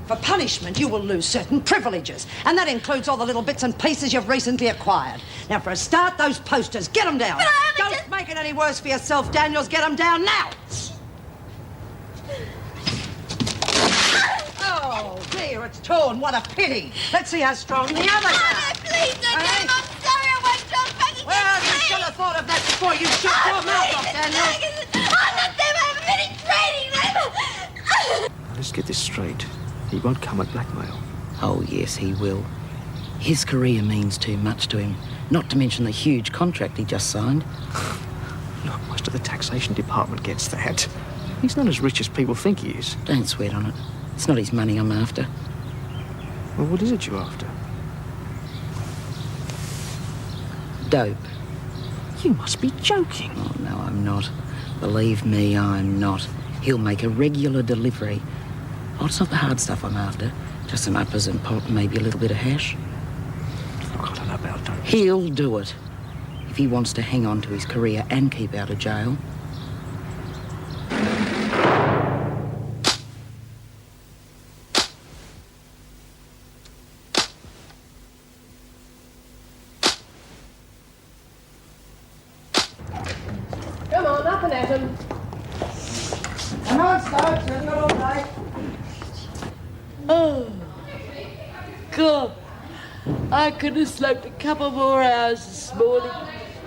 For punishment, you will lose certain privileges, and that includes all the little bits and pieces you've recently acquired. Now, for a start, those posters, get them down. Don't make it any worse for yourself, Daniels. Get them down now. Oh, dear, it's torn. What a pity. Let's see how strong the others are. Oh, please don't do it. I'm sorry. I won't drop back again. Well, you should have thought of that before you shut your mouth off, Daniels. I'm not them. I haven't been training them. Let's get this straight. He won't come at blackmail. Oh, yes, he will. His career means too much to him, not to mention the huge contract he just signed. Look, most of the taxation department gets that. He's not as rich as people think he is. Don't sweat on it. It's not his money I'm after. Well, what is it you're after? Dope. You must be joking. Oh, no, I'm not. Believe me, I'm not. He'll make a regular delivery. Oh, it's not the hard stuff I'm after. Just some uppers and pot and maybe a little bit of hash. Look, I don't know about dope. He'll do it. If he wants to hang on to his career and keep out of jail. Come on, up and at him. Come on, Stokes. We've got all day. Oh, God. I could have slept a couple more hours this morning.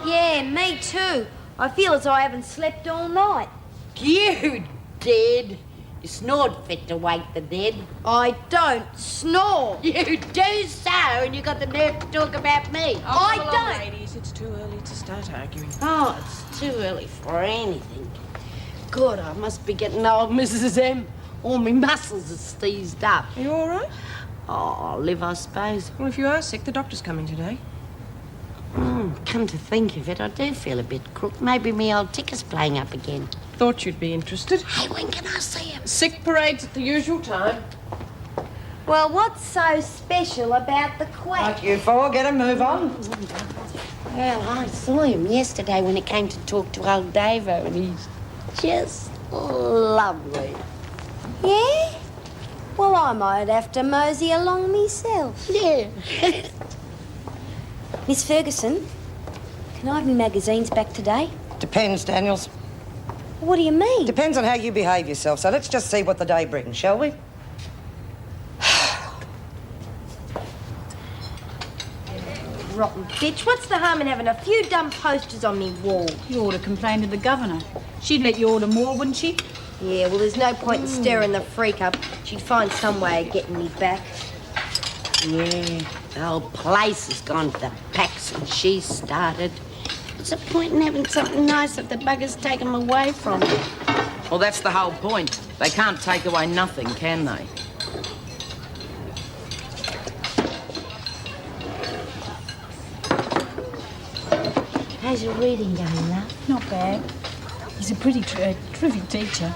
Yeah, me too. I feel as though I haven't slept all night. You dead. You snored fit to wake the dead. I don't snore. You do so, and you got the nerve to talk about me. I Come along, don't. ladies. It's too early to start arguing. Oh, it's too early for anything. God, I must be getting old, Mrs. M. All my muscles are seized up. Are you all right? Oh, I'll live, I suppose. Well, if you are sick, the doctor's coming today. Come to think of it, I do feel a bit crook. Maybe me old ticker's playing up again. Thought you'd be interested. Hey, when can I see him? Sick parade's at the usual time. Well, what's so special about the quack? Right, you four, get a move on. Well, I saw him yesterday when it came to talk to old Davo, and he's just lovely. Yeah? Well, I might have to mosey along myself. Yeah. Miss Ferguson, can I have my magazines back today? Depends, Daniels. What do you mean? Depends on how you behave yourself, so let's just see what the day brings, shall we? Rotten bitch. What's the harm in having a few dumb posters on me wall? You ought to complain to the governor. She'd let you order more, wouldn't she? Yeah, well, there's no point in stirring the freak up. She'd find some way of getting me back. Yeah, the whole place has gone to the pack since she started. What's the point in having something nice if the bugger's take 'em away from you? Well, that's the whole point. They can't take away nothing, can they? How's your reading going, love? Not bad. He's a pretty terrific teacher.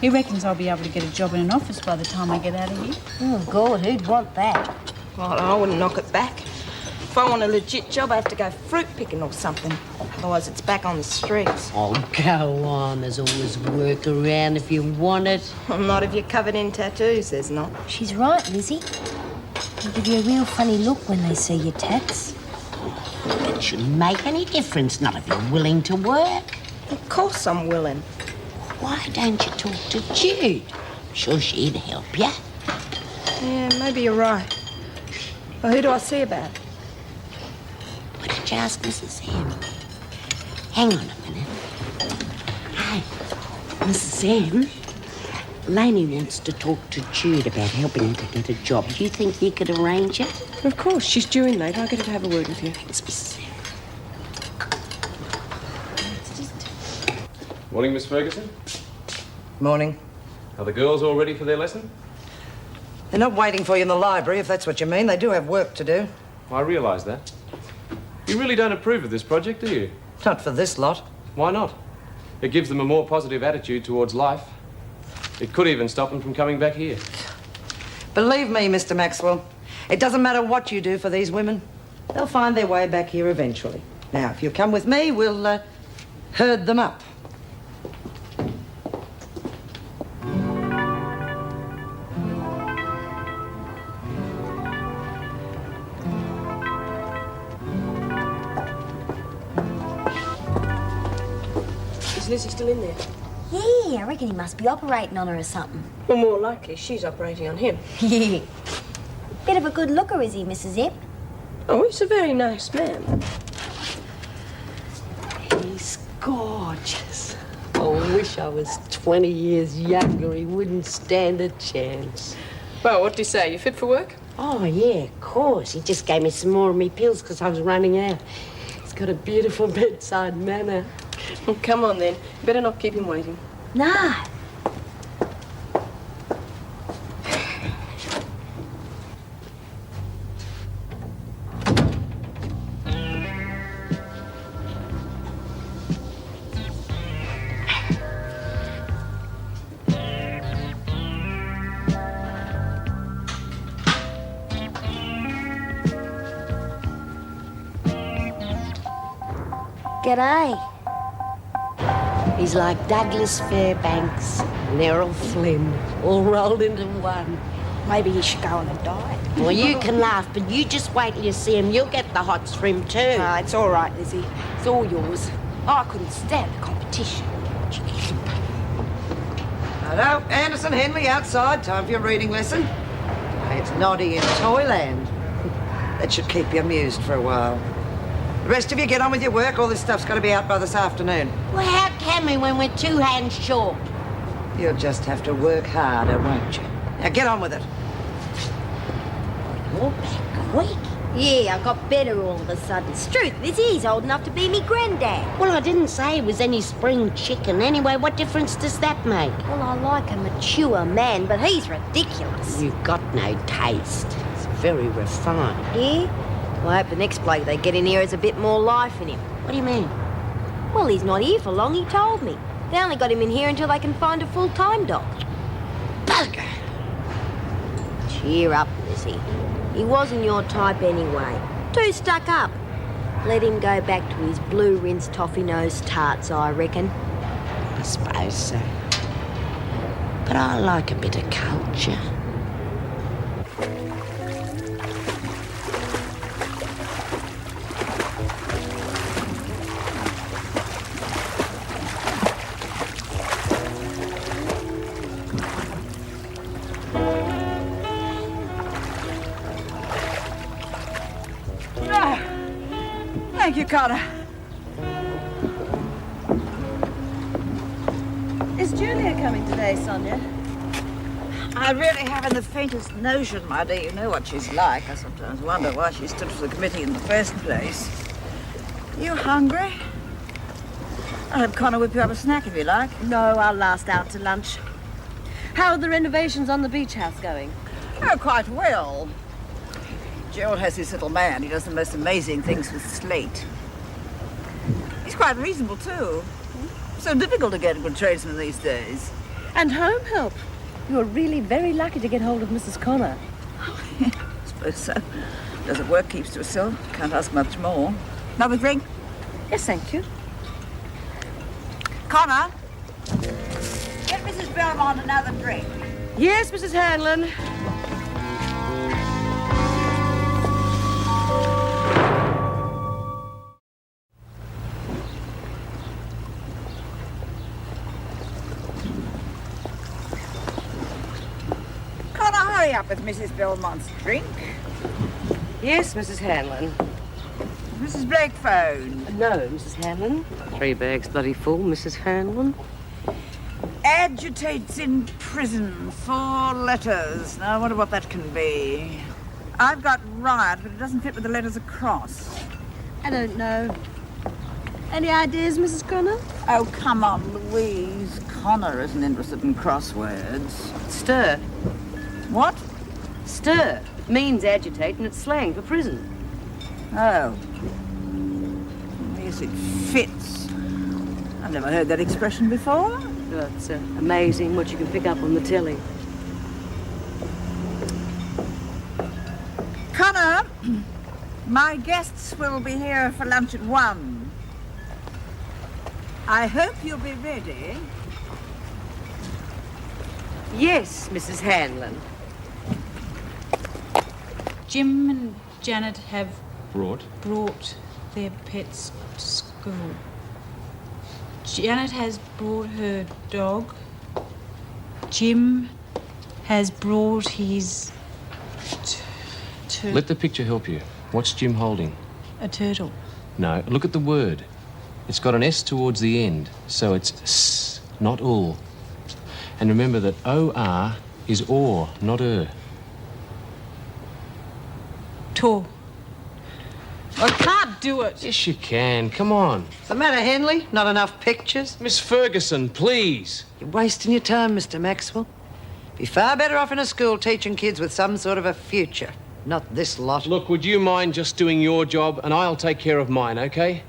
He reckons I'll be able to get a job in an office by the time I get out of here. Oh, God, who'd want that? Well, I wouldn't knock it back. If I want a legit job, I have to go fruit picking or something. Otherwise, it's back on the streets. Oh, go on. There's always work around if you want it. Well, not if you're covered in tattoos, there's not. She's right, Lizzie. They give you a real funny look when they see your tats. It shouldn't make any difference, not if you're willing to work. Of course I'm willing. Why don't you talk to Jude? I'm sure she'd help you. Yeah, maybe you're right. Well, who do I see about? Why don't you ask Mrs. M? Hang on a minute. Hey, Mrs. M, Lainey wants to talk to Jude about helping her to get a job. Do you think you could arrange it? Of course, she's due in late. I'll get her to have a word with you. Thanks, Mrs. M. Morning, Miss Ferguson. Morning. Are the girls all ready for their lesson? They're not waiting for you in the library, if that's what you mean. They do have work to do. I realise that. You really don't approve of this project, do you? Not for this lot. Why not? It gives them a more positive attitude towards life. It could even stop them from coming back here. Believe me, Mr. Maxwell, it doesn't matter what you do for these women. They'll find their way back here eventually. Now, if you come with me, we'll herd them up. Is Lizzie still in there? Yeah, I reckon he must be operating on her or something. Well, more likely she's operating on him. Yeah. Bit of a good looker, is he, Mrs. Ep? Oh, he's a very nice man. He's gorgeous. Oh, I wish I was 20 years younger. He wouldn't stand a chance. Well, what do you say? You fit for work? Oh, yeah, of course. He just gave me some more of me pills because I was running out. He's got a beautiful bedside manner. Well, come on, then. You better not keep him waiting. No. G'day. He's like Douglas Fairbanks and Errol Flynn, all rolled into one. Maybe he should go on a diet. Well, you can laugh, but you just wait till you see him. You'll get the hots for him, too. Ah, it's all right, Lizzie. It's all yours. I couldn't stand the competition. Hello, Anderson, Henley, outside. Time for your reading lesson. It's Noddy in Toyland. That should keep you amused for a while. The rest of you get on with your work. All this stuff's got to be out by this afternoon. Well, how can we when we're two hands short? You'll just have to work harder, won't you? Now get on with it. You're back quick. Yeah, I got better all of a sudden. It's truth, Lizzie. He's old enough to be me granddad. Well, I didn't say he was any spring chicken. Anyway, what difference does that make? Well, I like a mature man, but he's ridiculous. You've got no taste. It's very refined. Yeah? Well, I hope the next bloke they get in here has a bit more life in him. What do you mean? Well, he's not here for long, he told me. They only got him in here until they can find a full-time doc. Bugger! Cheer up, Lizzie. He wasn't your type anyway. Too stuck up. Let him go back to his blue rinse toffee nose tarts, I reckon. I suppose so. But I like a bit of culture. Thank you, Connor. Is Julia coming today, Sonia? I really haven't the faintest notion, my dear. You know what she's like. I sometimes wonder why she stood for the committee in the first place. You hungry? I'll have Connor whip you up a snack if you like. No, I'll last out to lunch. How are the renovations on the beach house going? Oh, quite well. Gerald has this little man. He does the most amazing things with slate. He's quite reasonable, too. So difficult to get a good tradesman these days. And home help. You're really very lucky to get hold of Mrs. Connor. I suppose so. Doesn't work, keeps to herself. Can't ask much more. Another drink? Yes, thank you. Connor, get Mrs. Belmont another drink. Yes, Mrs. Hanlon. Hurry up with Mrs. Belmont's drink. Yes, Mrs. Hanlon. Mrs. Blake phoned. No, Mrs. Hanlon. 3 bags bloody full, Mrs. Hanlon. Agitates in prison. 4 letters. Now, I wonder what that can be. I've got riot, but it doesn't fit with the letters across. I don't know. Any ideas, Mrs. Connor? Oh, come on, Louise. Connor isn't interested in crosswords. Stir. What? Stir means agitate, and it's slang for prison. Oh. Yes, it fits. I've never heard that expression before. Oh, it's amazing what you can pick up on the telly. Connor, my guests will be here for lunch at 1. I hope you'll be ready. Yes, Mrs. Hanlon. Jim and Janet have Brought? brought their pets to school. Janet has brought her dog. Jim has brought his... Let the picture help you. What's Jim holding? a turtle. No, look at the word. It's got an S towards the end, so it's S, not ul. And remember that O-R is or, not Tor. I can't do it. Yes, you can. Come on. What's the matter, Henley? Not enough pictures? Miss Ferguson, please. You're wasting your time, Mr. Maxwell. Be far better off in a school teaching kids with some sort of a future. Not this lot. Look, would you mind just doing your job and I'll take care of mine, okay?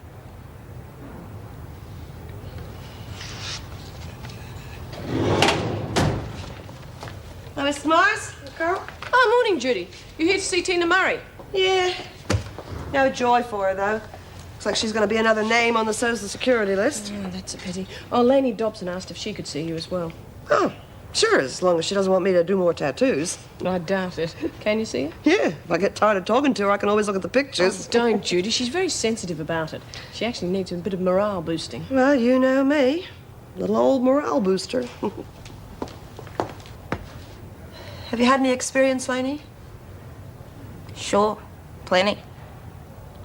Mr. Morris, Carl? Oh, morning, Judy. You here to see Tina Murray? Yeah. No joy for her, though. Looks like she's going to be another name on the Social Security list. Oh, that's a pity. Oh, Lainey Dobson asked if she could see you as well. Oh, sure, as long as she doesn't want me to do more tattoos. I doubt it. Can you see her? Yeah, if I get tired of talking to her, I can always look at the pictures. Oh, don't, Judy. She's very sensitive about it. She actually needs a bit of morale boosting. Well, you know me. Little old morale booster. Have you had any experience, Lainey? Sure, plenty.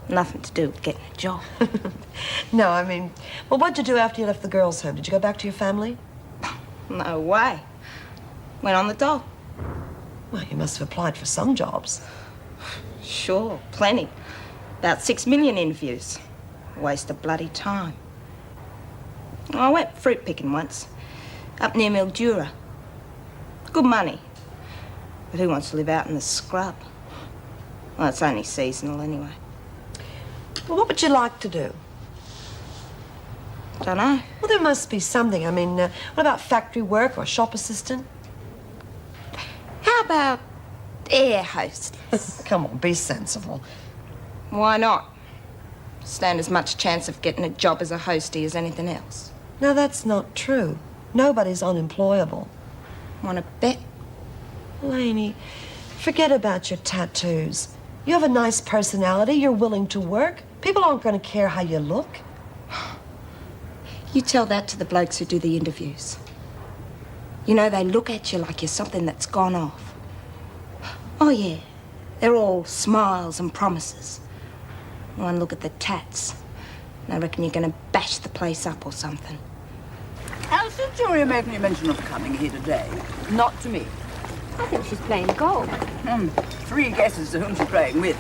Nothing to do with getting a job. No, I mean, well, what'd you do after you left the girls' home? Did you go back to your family? No way. Went on the dole. Well, you must have applied for some jobs. Sure, plenty. About 6 million interviews. Waste of bloody time. I went fruit picking once, up near Mildura. Good money. But who wants to live out in the scrub? Well, it's only seasonal anyway. Well, what would you like to do? Don't know. Well, there must be something. I mean, what about factory work or shop assistant? How about air hostess? Come on, be sensible. Why not? Stand as much chance of getting a job as a hostie as anything else. No, that's not true. Nobody's unemployable. Want to bet? Lainey, forget about your tattoos. You have a nice personality. You're willing to work. People aren't going to care how you look. You tell that to the blokes who do the interviews. You know, they look at you like you're something that's gone off. Oh, yeah. They're all smiles and promises. One look at the tats, and I reckon you're going to bash the place up or something. How's the jury make any mention of coming here today? Not to me. I think she's playing golf. 3 guesses to whom she's playing with.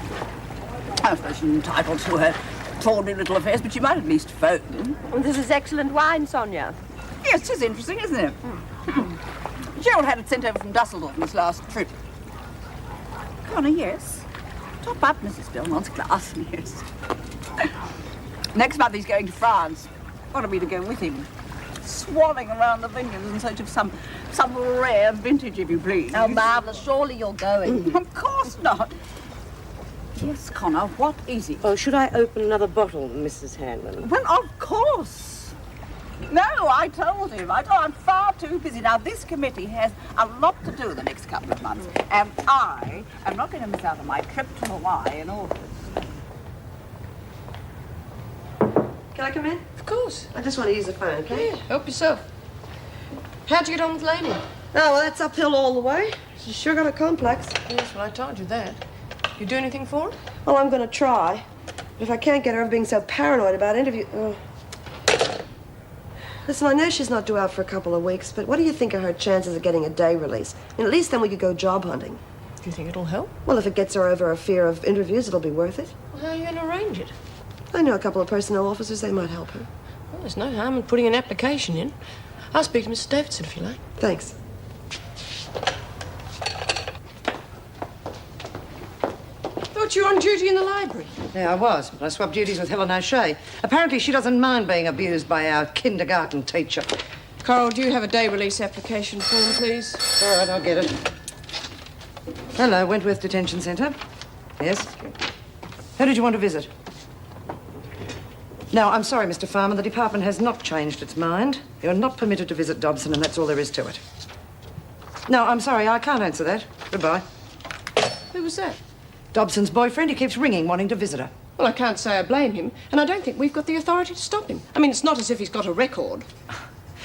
I suppose she's entitled to her tawdry little affairs, but she might at least phone. This is excellent wine, Sonia. Yes, it's interesting, isn't it? Gerald had it sent over from Dusseldorf on his last trip. Connor, yes. Top up Mrs. Belmont's glass, yes. Next month he's going to France. Wanted me to go with him. Swanning around the vineyards in search of some rare vintage, if you please. Oh, marvellous. Surely you're going. Of course not. Yes, Connor, what is it? Oh, should I open another bottle, Mrs. Hanlon? Well, of course. No, I told him. I'm far too busy. Now, this committee has a lot to do the next couple of months. And I am not going to miss out on my trip to Hawaii in August. Can I come in? Of course. I just want to use the phone, okay? Yeah, help yourself. How'd you get on with Lainey? Oh, well, that's uphill all the way. She's sure got a complex. Yes, well, I told you that. You do anything for her? Well, I'm going to try. But if I can't get her being so paranoid about interview... Listen, I know she's not due out for a couple of weeks, but what do you think are her chances of getting a day release? And at least then we could go job hunting. Do you think it'll help? Well, if it gets her over her fear of interviews, it'll be worth it. Well, how are you going to arrange it? I know a couple of personnel officers. They might help her. Well, there's no harm in putting an application in. I'll speak to Mr. Davidson if you like. Thanks. Thought you were on duty in the library. Yeah, I was, but I swapped duties with Helen O'Shea. Apparently, she doesn't mind being abused by our kindergarten teacher. Coral, do you have a day release application form, please? All right, I'll get it. Hello, Wentworth Detention Centre. Yes. Who did you want to visit? No, I'm sorry, Mr. Farmer. The department has not changed its mind. You're not permitted to visit Dobson, and that's all there is to it. No, I'm sorry. I can't answer that. Goodbye. Who was that? Dobson's boyfriend. He keeps ringing, wanting to visit her. Well, I can't say I blame him, and I don't think we've got the authority to stop him. I mean, it's not as if he's got a record.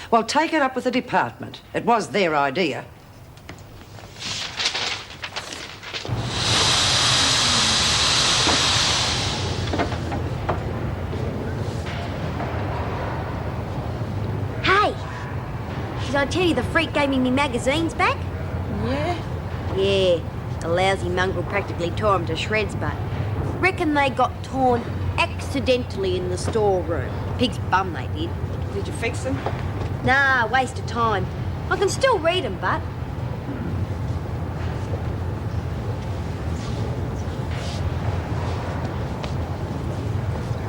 Well, take it up with the department. It was their idea. Hey! Did I tell you the freak gave me magazines back? Yeah? Yeah. The lousy mongrel practically tore 'em to shreds, but reckon they got torn accidentally in the storeroom. Pig's bum they did. Did you fix them? Nah, waste of time. I can still read 'em, but...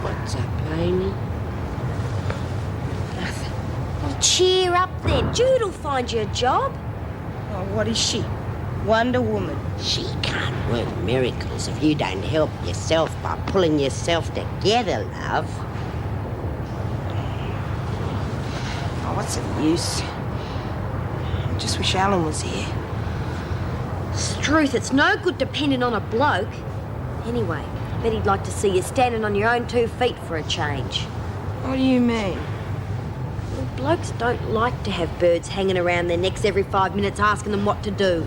What's up, Laney? Well, cheer up then. Jude'll find you a job. Oh, what is she? Wonder Woman. She can't work miracles if you don't help yourself by pulling yourself together, love. Oh, what's the use? I just wish Alan was here. Struth, it's no good depending on a bloke. Anyway, bet he'd like to see you standing on your own 2 feet for a change. What do you mean? Well, blokes don't like to have birds hanging around their necks every 5 minutes asking them what to do.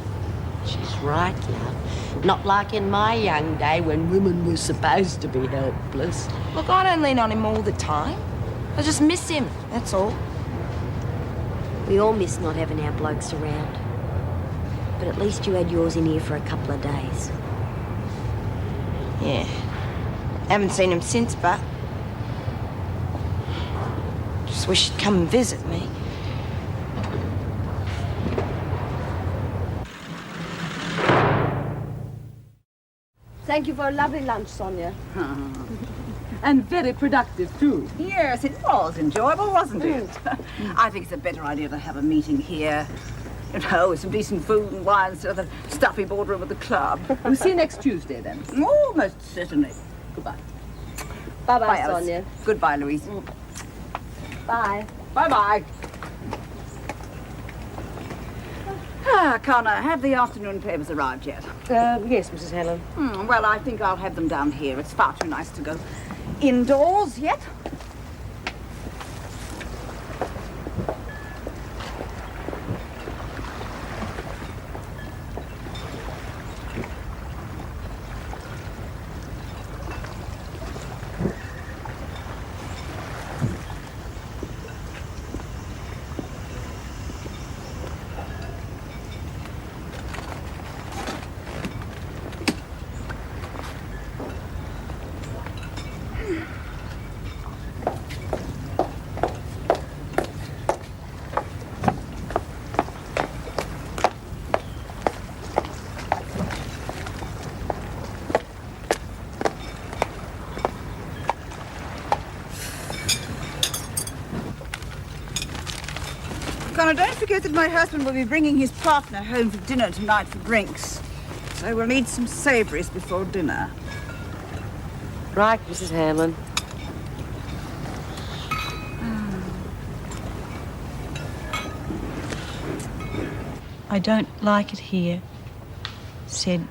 She's right, love. Not like in my young day when women were supposed to be helpless. Look, I don't lean on him all the time. I just miss him, that's all. We all miss not having our blokes around. But at least you had yours in here for a couple of days. Yeah. Haven't seen him since, but... just wish he'd come and visit me. Thank you for a lovely lunch, Sonia. And very productive, too. Yes, it was enjoyable, wasn't it? I think it's a better idea to have a meeting here. You know, with some decent food and wine instead of the stuffy boardroom of the club. We'll see you next Tuesday, then. Oh, most certainly. Goodbye. Bye-bye, Bye, Alice. Sonia. Goodbye, Louise. Bye. Bye-bye. Connor, have the afternoon papers arrived yet? Yes, Mrs. Hanlon. Well, I think I'll have them down here. It's far too nice to go indoors yet. Connor, don't forget that my husband will be bringing his partner home for dinner tonight for drinks. So we'll need some savouries before dinner. Right, Mrs. Hanlon. I don't like it here, said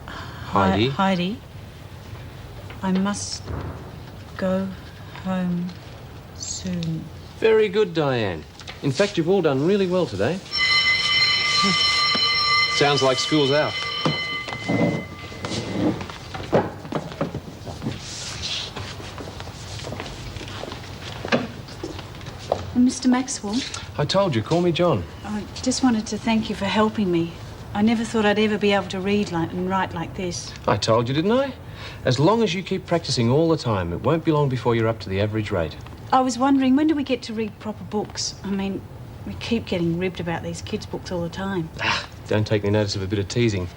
Heidi? Heidi. I must go home soon. Very good, Diane. In fact, you've all done really well today. Sounds like school's out. Mr. Maxwell, I told you, call me John. I just wanted to thank you for helping me. I never thought I'd ever be able to read and write like this. I told you, didn't I? As long as you keep practicing all the time, it won't be long before you're up to the average rate. I was wondering, when do we get to read proper books? I mean, we keep getting ribbed about these kids' books all the time. Don't take any notice of a bit of teasing.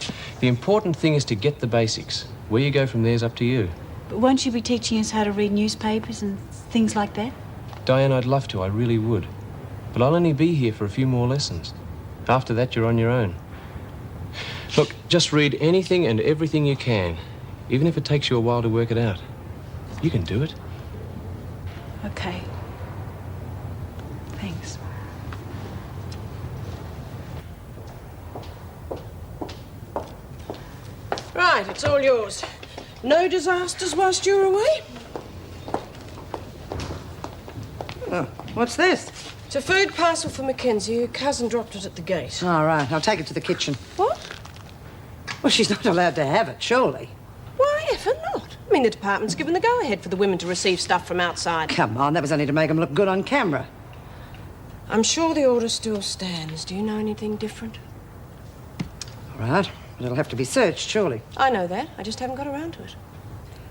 The important thing is to get the basics. Where you go from there is up to you. But won't you be teaching us how to read newspapers and things like that? Diane, I'd love to, I really would. But I'll only be here for a few more lessons. After that, you're on your own. Look, just read anything and everything you can, even if it takes you a while to work it out. You can do it. Okay. Thanks. Right, it's all yours. No disasters whilst you're away? Oh, what's this? It's a food parcel for Mackenzie. Her cousin dropped it at the gate. All right, I'll take it to the kitchen. What? Well, she's not allowed to have it, surely. Why, effing not? I mean, the department's given the go-ahead for the women to receive stuff from outside. Come on, that was only to make them look good on camera. I'm sure the order still stands. Do you know anything different? All right, but it'll have to be searched, surely. I know that. I just haven't got around to it.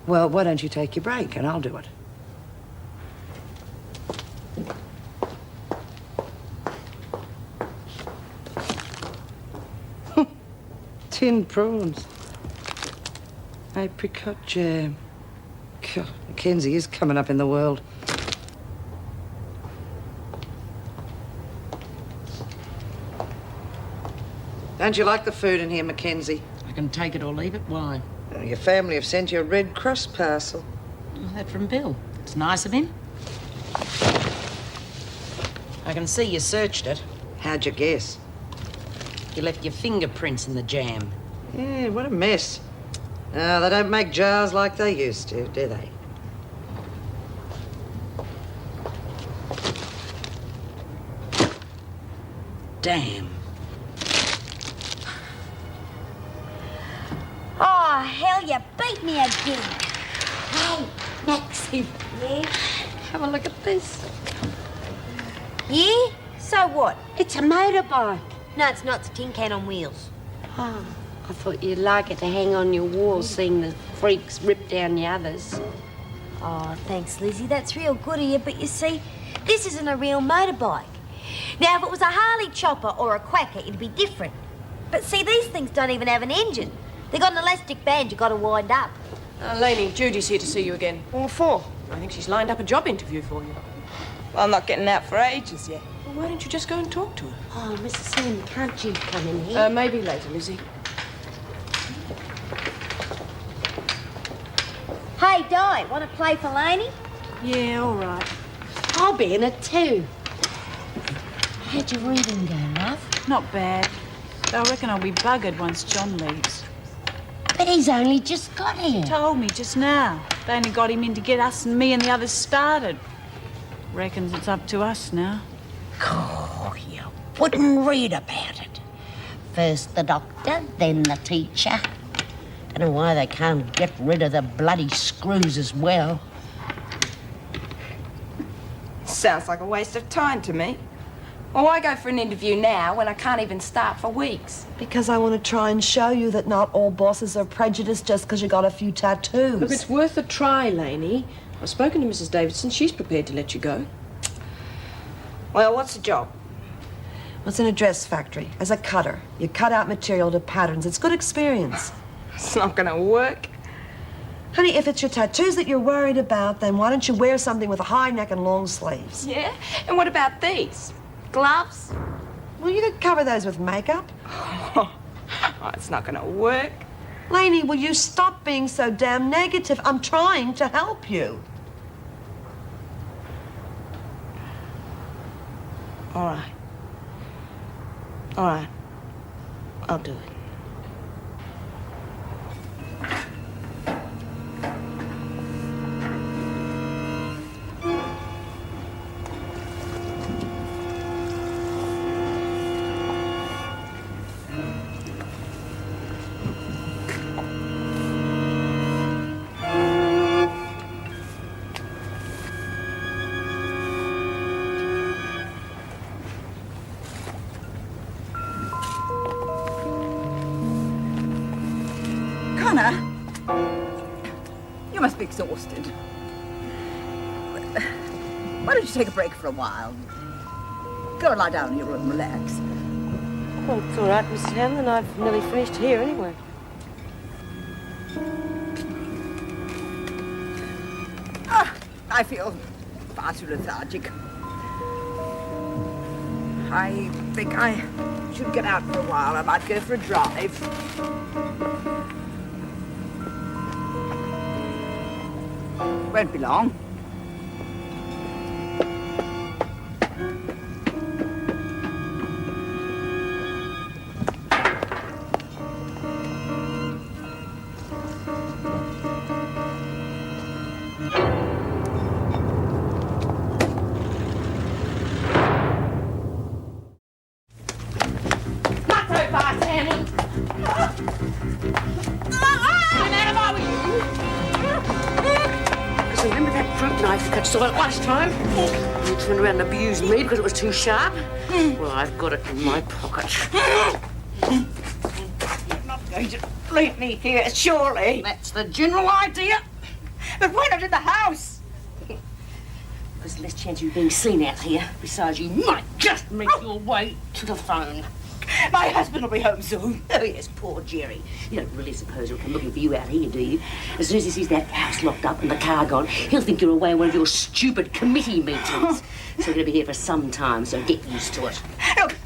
Well, why don't you take your break and I'll do it? Tinned prawns. Apricot jam. God, Mackenzie is coming up in the world. Don't you like the food in here, Mackenzie? I can take it or leave it. Why? Oh, your family have sent you a Red Cross parcel. Oh, that from Bill. It's nice of him. I can see you searched it. How'd you guess? You left your fingerprints in the jam. Yeah, what a mess. Oh, they don't make jars like they used to, do they? Damn. Oh, hell, you beat me again. Hey, Maxine. Yeah? Have a look at this. Yeah? So what? It's a motorbike. No, it's not. It's a tin can on wheels. Oh, I thought you'd like it to hang on your wall, seeing the freaks rip down the others. Oh, thanks, Lizzie. That's real good of you. But you see, this isn't a real motorbike. Now, if it was a Harley chopper or a quacker, it'd be different. But see, these things don't even have an engine. They've got an elastic band you got to wind up. Lainey, Judy's here to see you again. What for? I think she's lined up a job interview for you. Well, I'm not getting out for ages yet. Well, why don't you just go and talk to her? Oh, Mrs. Sam, can't you come in here? Maybe later, Lizzie. Hey, Di, want to play for Laney? Yeah, all right. I'll be in it too. How'd your reading go, love? Not bad. I reckon I'll be buggered once John leaves. But he's only just got here. Told me just now. They only got him in to get us and me and the others started. Reckons it's up to us now. Oh, you wouldn't read about it. First the doctor, then the teacher. Don't know why they can't get rid of the bloody screws as well. Sounds like a waste of time to me. Well, why go for an interview now when I can't even start for weeks? Because I want to try and show you that not all bosses are prejudiced just because you got a few tattoos. Look, it's worth a try, Lainey. I've spoken to Mrs. Davidson. She's prepared to let you go. Well, what's the job? It's in a dress factory, as a cutter. You cut out material to patterns. It's good experience. It's not gonna work. Honey, if it's your tattoos that you're worried about, then why don't you wear something with a high neck and long sleeves? Yeah? And what about these? Gloves? Well, you could cover those with makeup. Oh, it's not gonna work. Lainey, will you stop being so damn negative? I'm trying to help you. All right. All right. I'll do it. Connor, you must be exhausted. Why don't you take a break for a while? Go and lie down in your room and relax. Well, it's all right, Mrs. Hanlon. I've nearly finished here anyway. I feel far too lethargic. I think I should get out for a while. I might go for a drive. Won't be long. I saw it last time. You turned around and abused me because it was too sharp. Well, I've got it in my pocket. You're not going to leave me here, surely. That's the general idea. But why not in the house? There's less chance of you being seen out here. Besides, you might just make your way to the phone. My husband will be home soon. Oh, yes, poor Jerry. You don't really suppose he'll come looking for you out here, do you? As soon as he sees that house locked up and the car gone, he'll think you're away at one of your stupid committee meetings. So we're going to be here for some time, so get used to it. Look,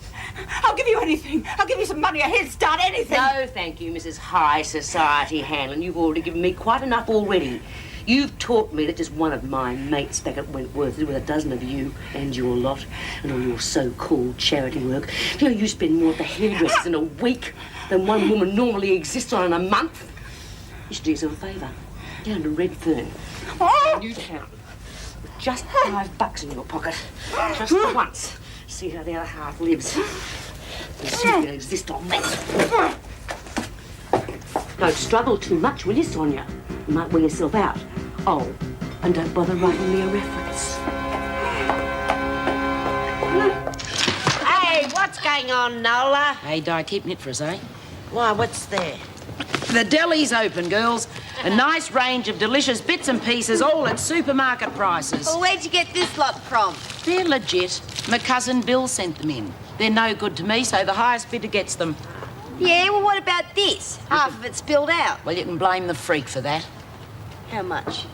I'll give you anything. I'll give you some money, a head start, anything. No, thank you, Mrs. High Society Hanlon. You've already given me quite enough already. You've taught me that just one of my mates back at Wentworth is with a dozen of you and your lot and all your so-called charity work. You know, you spend more at the hairdressers in a week than one woman normally exists on in a month. You should do yourself a favour. Down to Redfern, Newtown, with just $5 in your pocket, just for once. See how the other half lives. And see if you can exist on that. Don't struggle too much, will you, Sonia? You might wear yourself out. Oh, and don't bother writing me a reference. Hey, what's going on, Nola? Hey, Di, keeping it for us, eh? Why, what's there? The deli's open, girls. A nice range of delicious bits and pieces, all at supermarket prices. Well, where'd you get this lot from? They're legit. My cousin Bill sent them in. They're no good to me, so the highest bidder gets them. Yeah, well, what about this? Half of it spilled out. Well, you can blame the freak for that. How much?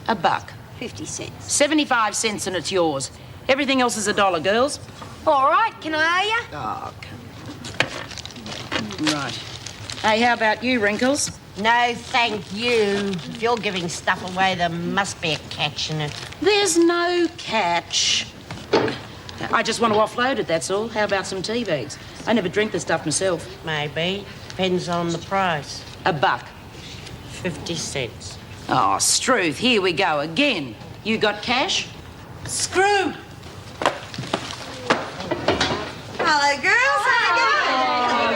$1. 50 cents. 75 cents and it's yours. Everything else is $1, girls. All right, can I owe you? Oh, come on. Right. Hey, how about you, Wrinkles? No, thank you. If you're giving stuff away, there must be a catch in it. There's no catch. I just want to offload it, that's all. How about some tea bags? I never drink the stuff myself. Maybe. Depends on the price. $1. 50 cents. Oh, Struth, here we go again. You got cash? Screw! Hello, girls.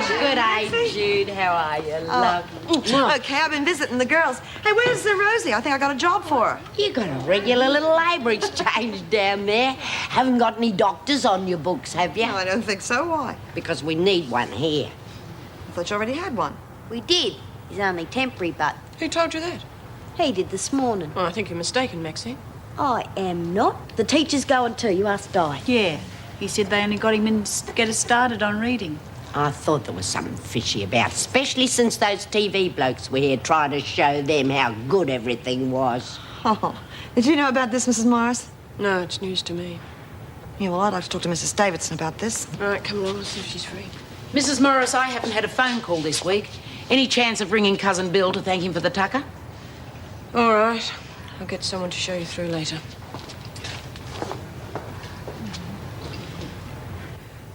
Good day, Jude. How are you, love? Okay, I've been visiting the girls. Hey, where's Rosie? I think I got a job for her. You got a regular little labour exchange down there. Haven't got any doctors on your books, have you? No, I don't think so. Why? Because we need one here. I thought you already had one. We did. He's only temporary, but Who told you that? he did this morning. Oh, I think you're mistaken, Maxine. I am not. The teacher's going too. You ask Di. Yeah, he said they only got him in to get us started on reading. I thought there was something fishy about, especially since those TV blokes were here trying to show them how good everything was. Oh, did you know about this, Mrs. Morris? No, it's news to me. Yeah, well, I'd like to talk to Mrs. Davidson about this. All right, come along, let's see if she's free. Mrs. Morris, I haven't had a phone call this week. Any chance of ringing Cousin Bill to thank him for the tucker? All right. I'll get someone to show you through later.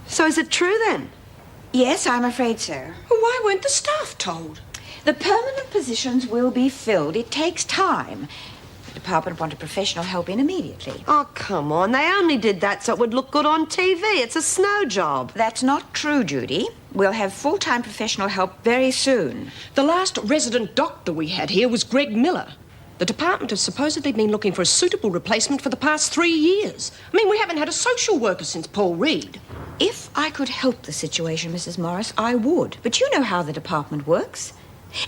So is it true, then? Yes, I'm afraid so. Well, why weren't the staff told? The permanent positions will be filled. It takes time. The department wanted professional help in immediately. Oh, come on. They only did that so it would look good on TV. It's a snow job. That's not true, Judy. We'll have full-time professional help very soon. The last resident doctor we had here was Greg Miller. The department has supposedly been looking for a suitable replacement for the past 3 years. I mean, we haven't had a social worker since Paul Reed. If I could help the situation, Mrs. Morris, I would. But you know how the department works.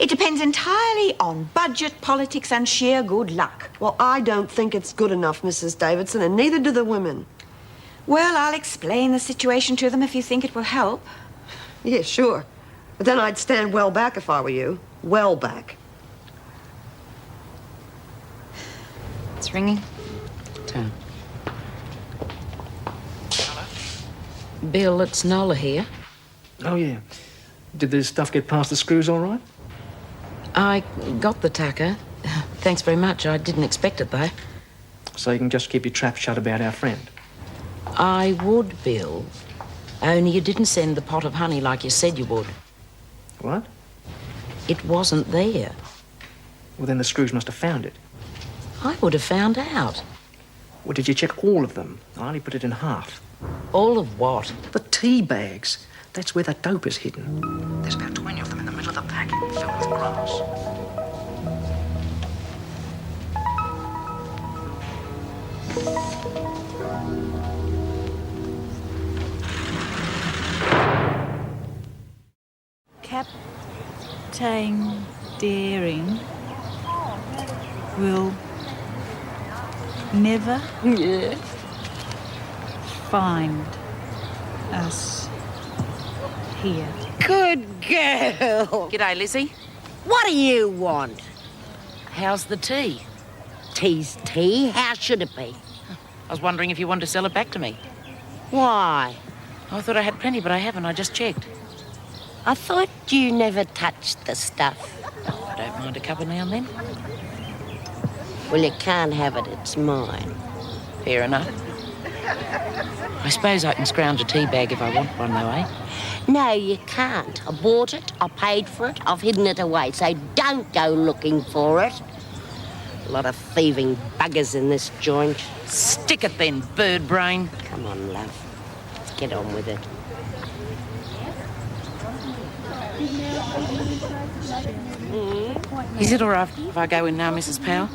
It depends entirely on budget, politics, and sheer good luck. Well, I don't think it's good enough, Mrs. Davidson, and neither do the women. Well, I'll explain the situation to them if you think it will help. Yeah, sure. But then I'd stand well back if I were you. Well back. It's ringing. Turn. Bill, it's Nola here. Oh, yeah. Did the stuff get past the screws all right? I got the tucker. Thanks very much. I didn't expect it, though. So you can just keep your trap shut about our friend? I would, Bill. Only you didn't send the pot of honey like you said you would. What? It wasn't there. Well, then the screws must have found it. I would have found out. Well, did you check all of them? I only put it in half. All of what? The tea bags. That's where the dope is hidden. There's about 20 of them in the middle of the pack, filled with grass. Captain Daring will never find us here. Good girl. G'day, Lizzie. What do you want? How's the tea? Tea's tea. How should it be? I was wondering if you wanted to sell it back to me. Why? I thought I had plenty, but I haven't. I just checked. I thought you never touched the stuff. I don't mind a cuppa now and then. Well, you can't have it. It's mine. Fair enough. I suppose I can scrounge a tea bag if I want one, though, eh? No, you can't. I bought it, I paid for it, I've hidden it away, so don't go looking for it. A lot of thieving buggers in this joint. Stick it then, bird brain. Come on, love. Let's get on with it. Is it all right if I go in now, Mrs. Powell?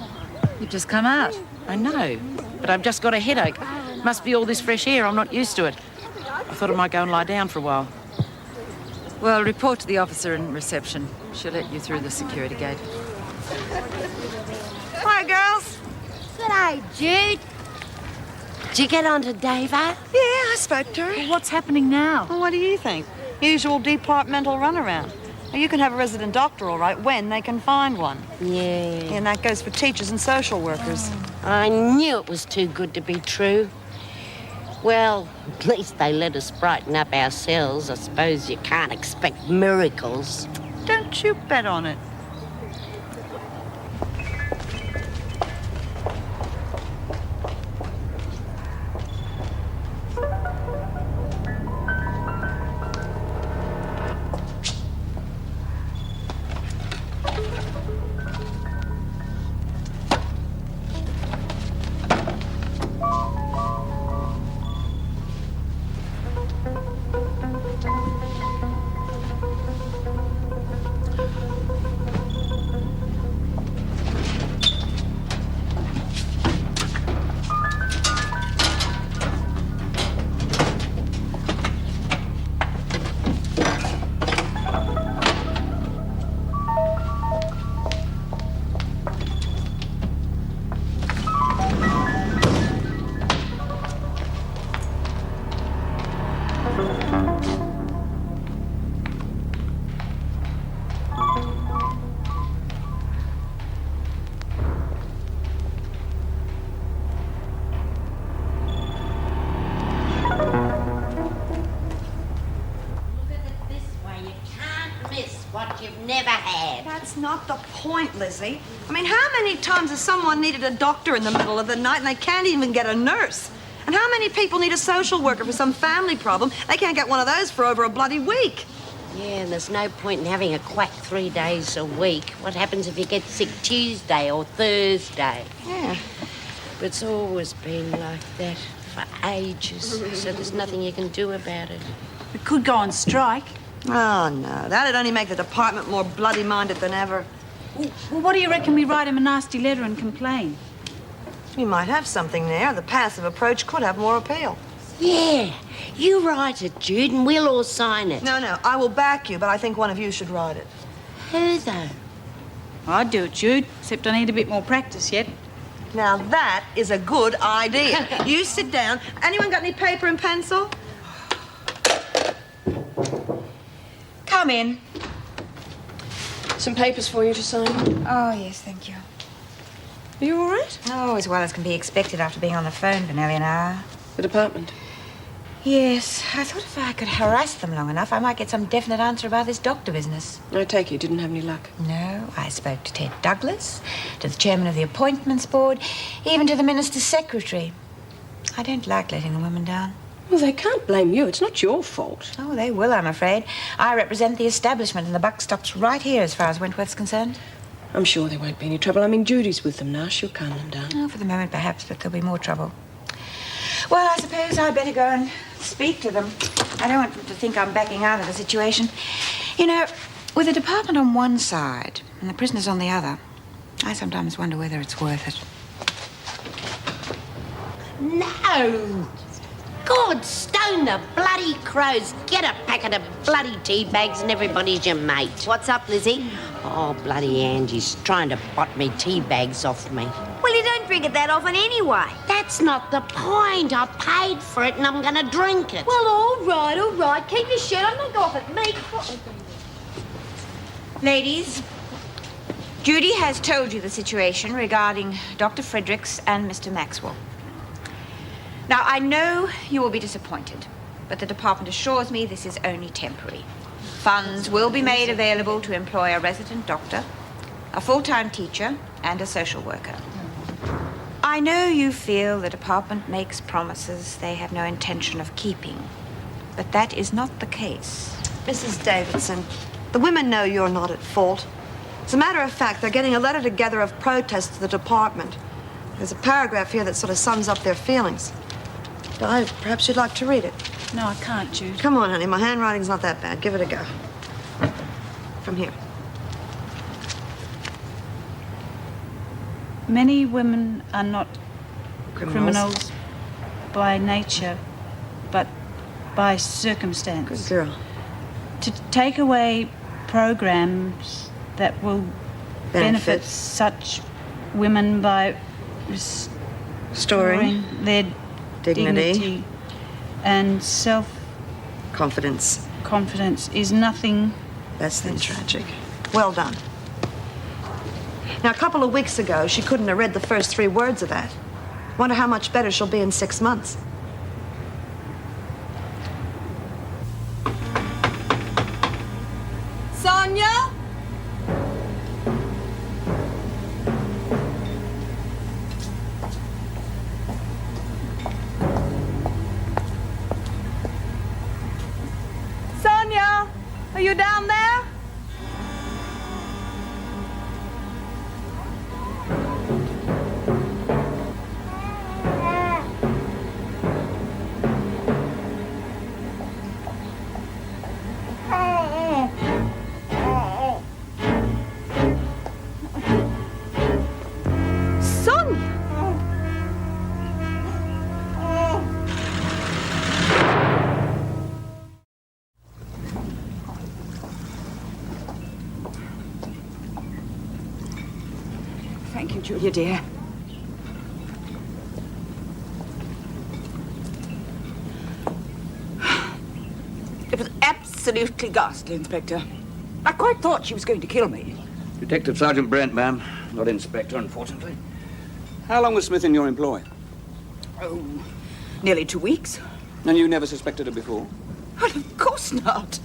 You've just come out. I know, but I've just got a headache. Must be all this fresh air. I'm not used to it. I thought I might go and lie down for a while. Well, report to the officer in reception. She'll let you through the security gate. Hi, girls. G'day, Jude. Did you get on to Davo? Yeah, I spoke to her. Well, what's happening now? Well, what do you think? Usual departmental runaround. Now, you can have a resident doctor, all right, when they can find one. Yeah. And that goes for teachers and social workers. I knew it was too good to be true. Well, at least they let us brighten up ourselves. I suppose you can't expect miracles. Don't you bet on it. What you've never had. That's not the point, Lizzie. I mean, how many times has someone needed a doctor in the middle of the night and they can't even get a nurse? And how many people need a social worker for some family problem? They can't get one of those for over a bloody week. Yeah, and there's no point in having a quack 3 days a week. What happens if you get sick Tuesday or Thursday? Yeah. But it's always been like that for ages, so there's nothing you can do about it. We could go on strike. Oh, no. That'd only make the department more bloody-minded than ever. Well, what do you reckon we write him a nasty letter and complain? We might have something there. The passive approach could have more appeal. Yeah, you write it, Jude, and we'll all sign it. No, I will back you, but I think one of you should write it. Who, though? I'd do it, Jude, except I need a bit more practice yet. Now, that is a good idea. You sit down. Anyone got any paper and pencil? Come in. Some papers for you to sign. Oh, yes, thank you. Are you all right? Oh, as well as can be expected after being on the phone for nearly an hour. The department? Yes, I thought if I could harass them long enough, I might get some definite answer about this doctor business. I take it you didn't have any luck. No, I spoke to Ted Douglas, to the chairman of the appointments board, even to the minister's secretary. I don't like letting the women down. Well, they can't blame you. It's not your fault. Oh, they will, I'm afraid. I represent the establishment, and the buck stops right here as far as Wentworth's concerned. I'm sure there won't be any trouble. I mean, Judy's with them now. She'll calm them down. Oh, for the moment, perhaps, but there'll be more trouble. Well, I suppose I'd better go and speak to them. I don't want them to think I'm backing out of the situation. You know, with the department on one side and the prisoners on the other, I sometimes wonder whether it's worth it. No! God, stone the bloody crows. Get a packet of bloody tea bags and everybody's your mate. What's up, Lizzie? Oh, bloody Angie's trying to bot me tea bags off me. Well, you don't drink it that often anyway. That's not the point. I paid for it and I'm going to drink it. Well, all right. Keep your shirt on. Don't go off at me. Ladies, Judy has told you the situation regarding Dr. Fredericks and Mr. Maxwell. Now, I know you will be disappointed, but the department assures me this is only temporary. Funds will be made available to employ a resident doctor, a full-time teacher, and a social worker. I know you feel the department makes promises they have no intention of keeping, but that is not the case. Mrs. Davidson, the women know you're not at fault. As a matter of fact, they're getting a letter together of protest to the department. There's a paragraph here that sort of sums up their feelings. Di, perhaps you'd like to read it. No, I can't, Jude. Come on, honey. My handwriting's not that bad. Give it a go. From here. Many women are not criminals by nature, but by circumstance. Good girl. To take away programs that will benefit such women by restoring their dignity and confidence is nothing less than tragic. Well done. Now, a couple of weeks ago, she couldn't have read the first 3 words of that. Wonder how much better she'll be in 6 months. Sonia? Sonia, are you down there? Thank you, Julia, dear. It was absolutely ghastly, Inspector. I quite thought she was going to kill me. Detective Sergeant Brent, ma'am. Not Inspector, unfortunately. How long was Smith in your employ? Oh, nearly 2 weeks. And you never suspected her before? Well, of course not.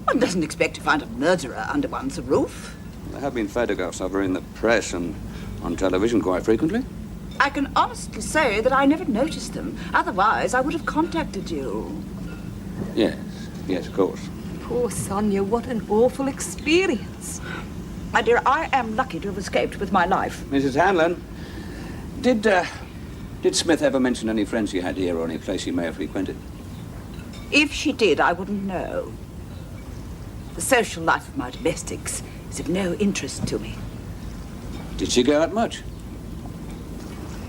One doesn't expect to find a murderer under one's roof. There have been photographs of her in the press and on television quite frequently. I can honestly say that I never noticed them. Otherwise, I would have contacted you. Yes, of course. Poor Sonia, what an awful experience. My dear, I am lucky to have escaped with my life. Mrs. Hanlon, did Smith ever mention any friends she had here or any place she may have frequented? If she did, I wouldn't know. The social life of my domestics is of no interest to me. Did she go out much?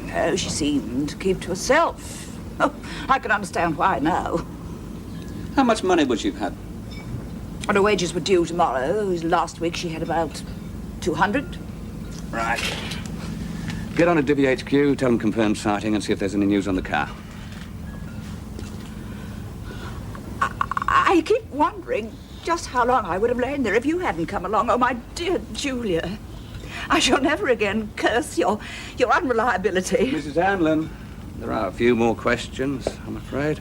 No, she seemed to keep to herself. Oh, I can understand why now. How much money would she have had? Well, her wages were due tomorrow. Last week she had about 200. Right. Get on at Divvy HQ, tell them confirmed sighting, and see if there's any news on the car. I keep wondering just how long I would have lain there if you hadn't come along. Oh, my dear Julia. I shall never again curse your unreliability. Mrs. Hanlon, there are a few more questions, I'm afraid.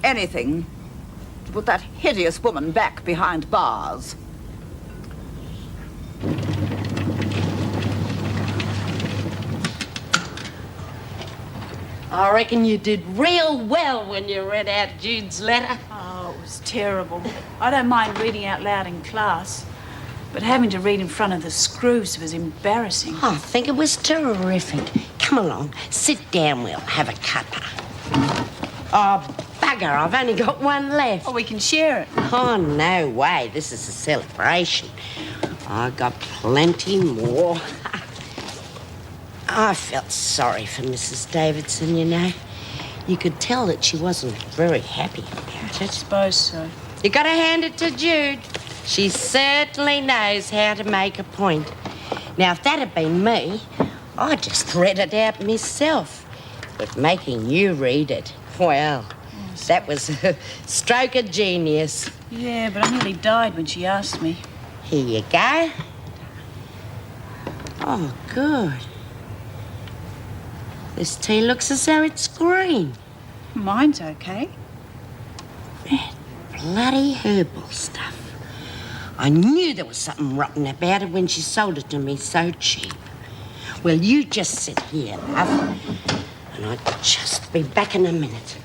Anything to put that hideous woman back behind bars. I reckon you did real well when you read out Jude's letter. Oh, it was terrible. I don't mind reading out loud in class, but having to read in front of the screws was embarrassing. I think it was terrific. Come along, sit down, we'll have a cuppa. Oh, bugger, I've only got one left. Oh, we can share it. Oh, no way, this is a celebration. I got plenty more. I felt sorry for Mrs. Davidson, you know. You could tell that she wasn't very happy about it. I suppose so. You gotta hand it to Jude. She certainly knows how to make a point. Now, if that had been me, I'd just read it out myself. But making you read it, well, that was a stroke of genius. Yeah, but I nearly died when she asked me. Here you go. Oh, good. This tea looks as though it's green. Mine's okay. That bloody herbal stuff. I knew there was something rotten about it when she sold it to me so cheap. Well, you just sit here, love, and I'll just be back in a minute.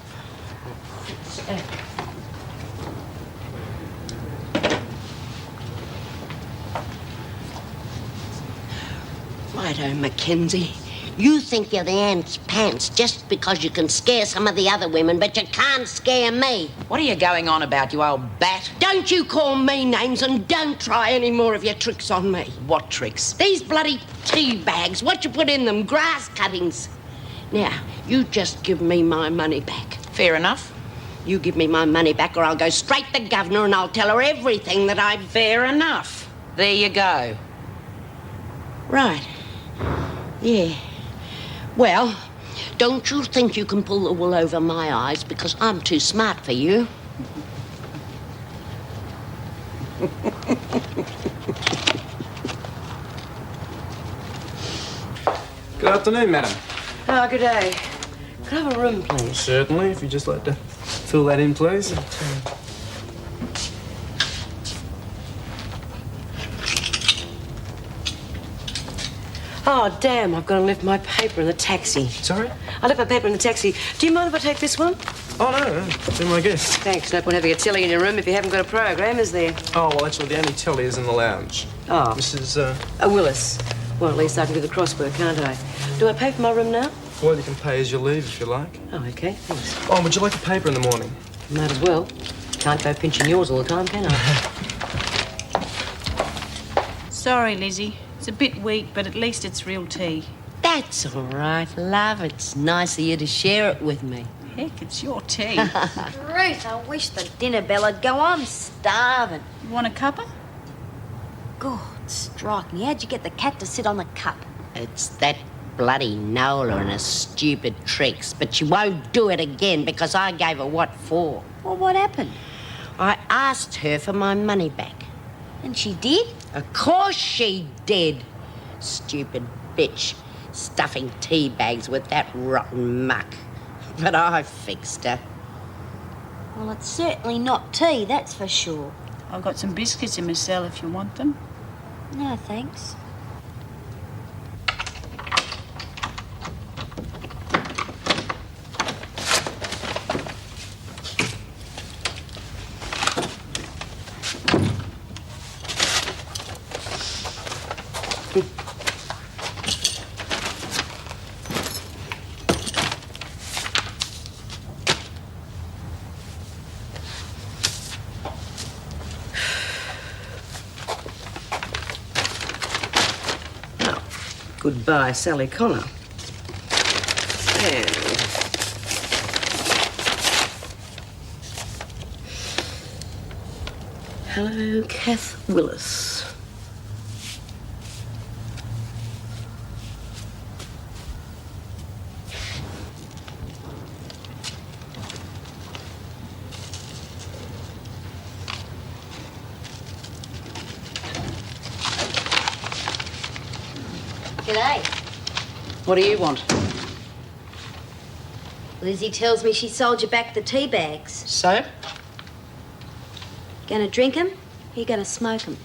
Righto, Mackenzie. You think you're the ant's pants just because you can scare some of the other women, but you can't scare me. What are you going on about, you old bat? Don't you call me names and don't try any more of your tricks on me. What tricks? These bloody tea bags. What you put in them? Grass cuttings. Now, you just give me my money back. Fair enough. You give me my money back or I'll go straight to the governor and I'll tell her everything that I've... Fair enough. There you go. Right. Yeah. Well, don't you think you can pull the wool over my eyes because I'm too smart for you? Good afternoon, madam. Oh, good day. Could I have a room, please? Certainly, if you'd just like to fill that in, please. Oh, damn, I've got to leave my paper in the taxi. Sorry? I left my paper in the taxi. Do you mind if I take this one? Oh, no, do my guest. Thanks. No point having a telly in your room if you haven't got a program, is there? Oh, well, actually, the only telly is in the lounge. Oh. Mrs. Willis. Well, at least I can do the crossword, can't I? Do I pay for my room now? Well, you can pay as you leave if you like. Oh, OK. Thanks. Oh, would you like a paper in the morning? Might as well. Can't go pinching yours all the time, can I? Sorry, Lizzie. It's a bit weak, but at least it's real tea. That's all right, love. It's nice of you to share it with me. Heck, it's your tea. Ruth, I wish the dinner bell would go. I'm starving. You want a cuppa? God, strike me. How'd you get the cat to sit on the cup? It's that bloody Nola and her stupid tricks, but she won't do it again because I gave her what for. Well, what happened? I asked her for my money back. And she did? Of course she did. Stupid bitch. Stuffing tea bags with that rotten muck. But I fixed her. Well, it's certainly not tea, that's for sure. I've got some biscuits in my cell if you want them. No, thanks. Goodbye, Sally Connor. And... hello, Kath Willis. G'day. What do you want? Lizzie tells me she sold you back the tea bags. So? Gonna drink 'em? You gonna smoke 'em?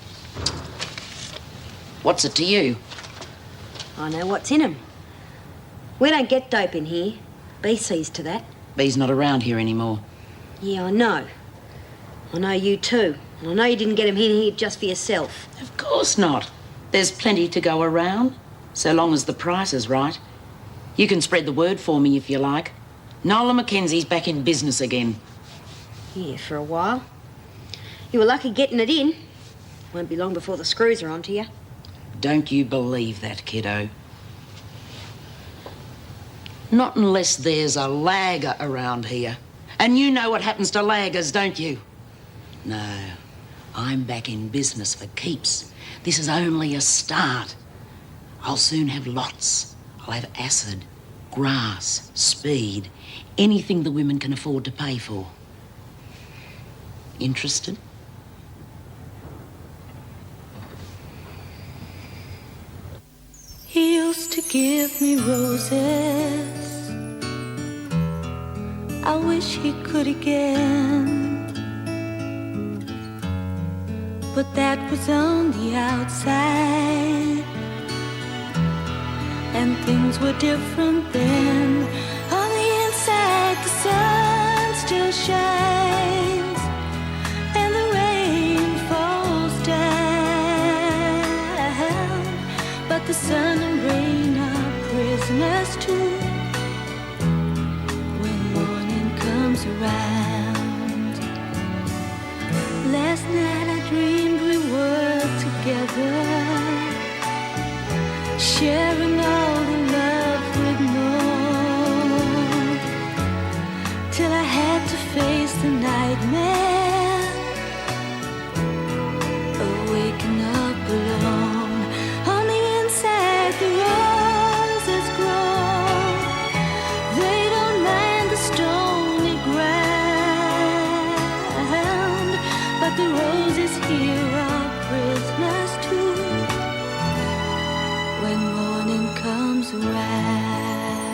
What's it to you? I know what's in 'em. We don't get dope in here. B sees to that. B's not around here anymore. Yeah, I know. I know you too. And I know you didn't get 'em in here just for yourself. Of course not. There's plenty to go around, so long as the price is right. You can spread the word for me if you like. Nola Mackenzie's back in business again. Yeah, for a while. You were lucky getting it in. Won't be long before the screws are onto you. Don't you believe that, kiddo. Not unless there's a lagger around here. And you know what happens to laggers, don't you? No, I'm back in business for keeps. This is only a start. I'll soon have lots. I'll have acid, grass, speed, anything the women can afford to pay for. Interested? He used to give me roses. I wish he could again. But that was on the outside, and things were different then. On the inside, the sun still shines, and the rain falls down. But the sun and rain are prisoners too when morning comes around. Last night I dreamed we were together, sharing all the love we'd known, till I had to face the nightmare of waking up alone. On the inside, the roses grow. They don't mind the stony ground, but the roses here are prisoners too when morning comes around.